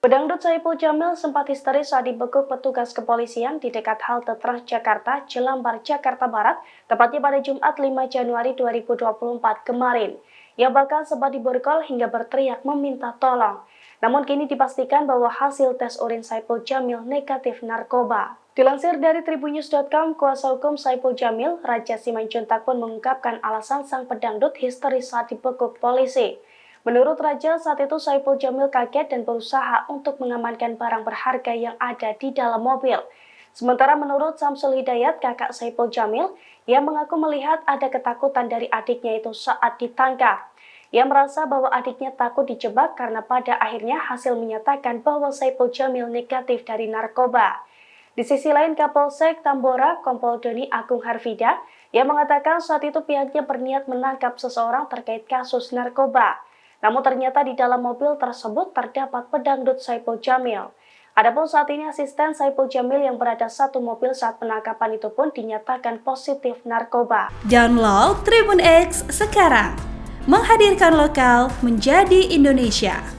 Pedangdut Saipul Jamil sempat histeris saat dibekuk petugas kepolisian di dekat halte Transjakarta, Jelambar, Jakarta Barat, tepatnya pada Jumat 5 Januari 2024 kemarin. Ia bahkan sempat diborgol hingga berteriak meminta tolong. Namun kini dipastikan bahwa hasil tes urin Saipul Jamil negatif narkoba. Dilansir dari tribunnews.com, kuasa hukum Saipul Jamil, Raja Simanjuntak pun mengungkapkan alasan sang pedangdut histeris saat dibekuk polisi. Menurut Raja, saat itu Saipul Jamil kaget dan berusaha untuk mengamankan barang berharga yang ada di dalam mobil. Sementara menurut Samsul Hidayat, kakak Saipul Jamil, ia mengaku melihat ada ketakutan dari adiknya itu saat ditangkap. Ia merasa bahwa adiknya takut dijebak karena pada akhirnya hasil menyatakan bahwa Saipul Jamil negatif dari narkoba. Di sisi lain, Kapolsek Tambora, Kompol Doni Agung Harvida, ia mengatakan saat itu pihaknya berniat menangkap seseorang terkait kasus narkoba. Namun ternyata di dalam mobil tersebut terdapat pedangdut Saipul Jamil. Adapun saat ini asisten Saipul Jamil yang berada satu mobil saat penangkapan itu pun dinyatakan positif narkoba. Download Tribun X sekarang, menghadirkan lokal menjadi Indonesia.